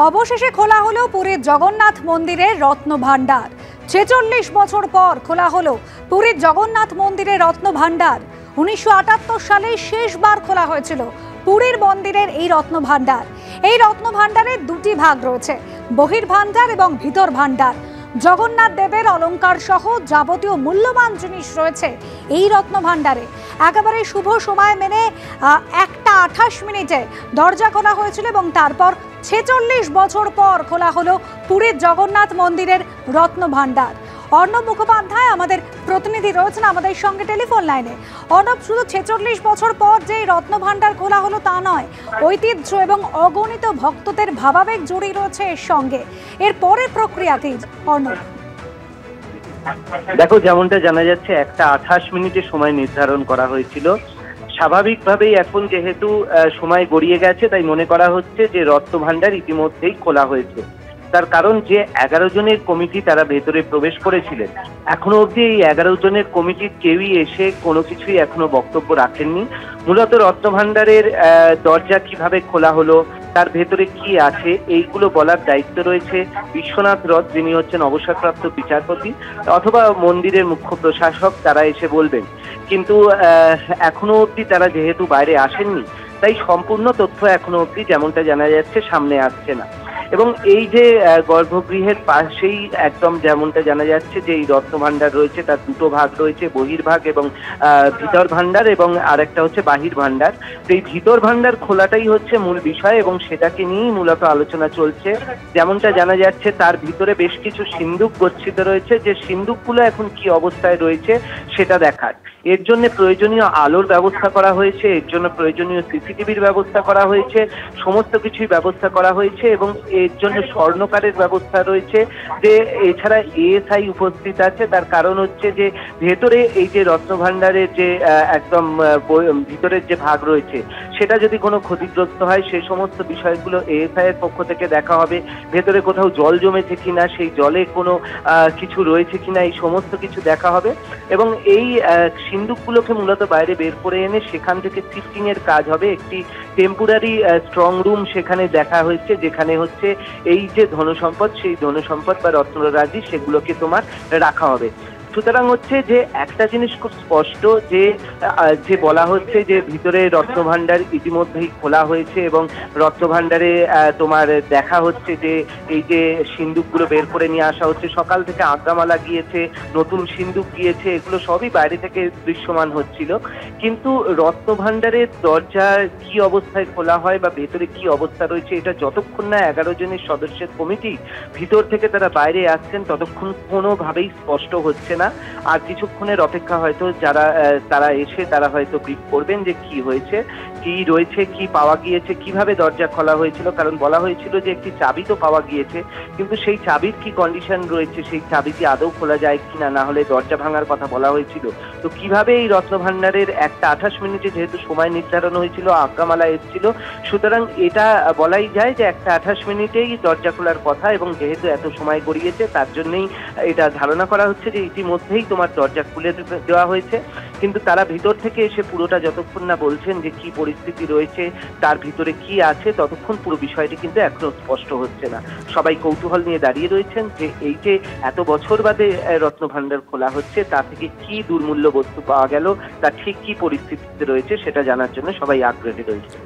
অবশেষে খোলা হলো পুরীর জগন্নাথ মন্দিরের রত্ন ভাণ্ডার। ৪৬ বছর পর খোলা হলো পুরীর জগন্নাথ মন্দিরের রত্ন ভাণ্ডার। ১৯৭৮ সালে শেষবার খোলা হয়েছিল পুরীর মন্দিরের এই রত্ন ভাণ্ডার। এই রত্ন ভাণ্ডারের দুটি ভাগ রয়েছে, বহির্ভাণ্ডার এবং ভিতর ভাণ্ডার। জগন্নাথ দেবের অলঙ্কার সহ যাবতীয় মূল্যবান জিনিস রয়েছে এই রত্ন ভাণ্ডারে। একেবারে শুভ সময় মেনে ১টা ২৮ দরজা খোলা হয়েছিল এবং তারপর ৪৬ বছর পর খোলা হলো পুরীর জগন্নাথ মন্দিরের রত্ন ভাণ্ডার। অর্ণব মুখোপাধ্যায় আমাদের প্রতিনিধি রয়েছেন আমাদের সঙ্গে টেলিফোন লাইনে। অর্ণব, শুধু ৪৬ বছর পর যে রত্ন ভাণ্ডার খোলা হলো তা নয়, ঐতিহ্য এবং অগণিত ভক্তদের ভাবাবেগ জড়িয়ে রয়েছে এর সঙ্গে। এর পরের প্রক্রিয়া কি অর্ণব? দেখো, যেমনটা জানা যাচ্ছে ১টা ২৮ সময় নির্ধারণ করা হয়েছিল। স্বাভাবিকভাবেই এখন যেহেতু সময় গড়িয়ে গেছে, তাই মনে করা হচ্ছে যে রত্ন ভাণ্ডার ইতিমধ্যেই খোলা হয়েছে। তার কারণ যে ১১ জনের কমিটি তারা ভেতরে প্রবেশ করেছিলেন, এখনো অবধি এই ১১ জনের কমিটির কেউই এসে কোনো কিছুই এখনো বক্তব্য রাখেননি। মূলত রত্ন ভাণ্ডারের দরজা কিভাবে খোলা হলো, তার ভেতরে কি আছে, এইগুলো বলার দায়িত্ব রয়েছে বিশ্বনাথ রথ, যিনি হচ্ছেন অবসরপ্রাপ্ত বিচারপতি, অথবা মন্দিরের মুখ্য প্রশাসক, তারা এসে বলবেন। কিন্তু এখনো অবধি তারা যেহেতু বাইরে আসেননি, তাই সম্পূর্ণ তথ্য এখনো অবধি যেমনটা জানা যাচ্ছে সামনে আসছে না। এবং এই যে গর্ভগৃহের পাশেই একদম যেমনটা জানা যাচ্ছে যে এই রত্ন ভাণ্ডার রয়েছে, তার দুটো ভাগ রয়েছে, বহির্ভাগ এবং ভিতর ভাণ্ডার, এবং আরেকটা হচ্ছে বাহির ভাণ্ডার। তো এই ভিতর ভাণ্ডার খোলাটাই হচ্ছে মূল বিষয় এবং সেটাকে নিয়েই মূলত আলোচনা চলছে। যেমনটা জানা যাচ্ছে তার ভিতরে বেশ কিছু সিন্দুক গচ্ছিত রয়েছে, যে সিন্দুকগুলো এখন কি অবস্থায় রয়েছে সেটা দেখার। এর জন্য প্রয়োজনীয় আলোর ব্যবস্থা করা হয়েছে, এর জন্য প্রয়োজনীয় সিসিটিভির ব্যবস্থা করা হয়েছে, সমস্ত কিছুই ব্যবস্থা করা হয়েছে এবং এর জন্য স্বর্ণকারের ব্যবস্থা রয়েছে। যে এছাড়া এএসআই উপস্থিত আছে, তার কারণ হচ্ছে যে ভেতরে এই যে রত্ন ভাণ্ডারের যে একদম ভিতরের যে ভাগ রয়েছে, সেটা যদি কোনো ক্ষতিগ্রস্ত হয় সেই সমস্ত বিষয়গুলো এএসআই এর পক্ষ থেকে দেখা হবে। ভেতরে কোথাও জল জমেছে কিনা, সেই জলে কোনো কিছু রয়েছে কিনা, এই সমস্ত কিছু দেখা হবে। এবং এই সিন্দুকগুলোকে মূলত বাইরে বের করে এনে সেখান থেকে শিফটিং এর কাজ হবে। একটি টেম্পোরারি স্ট্রং রুম সেখানে দেখা হয়েছে, যেখানে হচ্ছে এই যে ধনসম্পদ, সেই ধনসম্পদ বা রত্নরাজি সেগুলোকে তোমার রাখা হবে। সুতরাং হচ্ছে যে একটা জিনিস খুব স্পষ্ট, যে বলা হচ্ছে যে ভিতরে রত্ন ভাণ্ডার ইতিমধ্যেই খোলা হয়েছে এবং রত্ন ভাণ্ডারে তোমার দেখা হচ্ছে যে এই যে সিন্দুকগুলো বের করে নিয়ে আসা হচ্ছে। সকাল থেকে আজ্ঞামালা গিয়েছে, নতুন সিন্দুক গিয়েছে, এগুলো সবই বাইরে থেকে দৃশ্যমান হচ্ছিল। কিন্তু রত্ন ভাণ্ডারের দরজা কি অবস্থায় খোলা হয় বা ভেতরে কি অবস্থা রয়েছে, এটা যতক্ষণ না ১১ জনের সদস্যের কমিটি ভিতর থেকে তারা বাইরে আসছেন ততক্ষণ কোনোভাবেই স্পষ্ট হচ্ছে না। আর কিছুক্ষণের অপেক্ষা, হয়তো তারা এসে তারা হয়তো ব্রিফ করবেন যে কি হয়েছে, কি রয়েছে, কি পাওয়া গিয়েছে, কিভাবে দরজা খোলা হয়েছিল। কারণ বলা হয়েছিল যে একটি চাবি তো পাওয়া গিয়েছে, কিন্তু সেই চাবির কি কন্ডিশন রয়েছে, সেই চাবিটি আদৌ খোলা যায় কিনা, না হলে দরজা ভাঙার কথা বলা হয়েছিল। তো কিভাবে এই রত্ন ভাণ্ডারের ১টা ২৮ যে সময় নির্ধারণ হয়েছিল, আজ্ঞামালা এসেছিল, সুতরাং এটা বলাই যায় যে ১টা ২৮ দরজা খোলার কথা। এবং যেহেতু এত সময় গড়িয়েছে, তার জন্যই এটা ধারণা করা হচ্ছে যে ইতিমধ্যেই তোমার দরজা খুলে দেওয়া হয়েছে। কিন্তু তারা ভিতর থেকে এসে পুরোটা যতক্ষণ না বলছেন যে কি পরিস্থিতি রয়েছে, তার ভিতরে কি আছে, ততক্ষণ পুরো বিষয়টি কিন্তু এখনো স্পষ্ট হচ্ছে না। সবাই কৌতূহল নিয়ে দাঁড়িয়ে রয়েছেন যে এই যে এত বছর বাদে রত্ন ভাণ্ডার খোলা হচ্ছে, তা থেকে কি দুর্মূল্য বস্তু পাওয়া গেল, তা ঠিক কি পরিস্থিতিতে রয়েছে সেটা জানার জন্য সবাই আগ্রহী রয়েছে।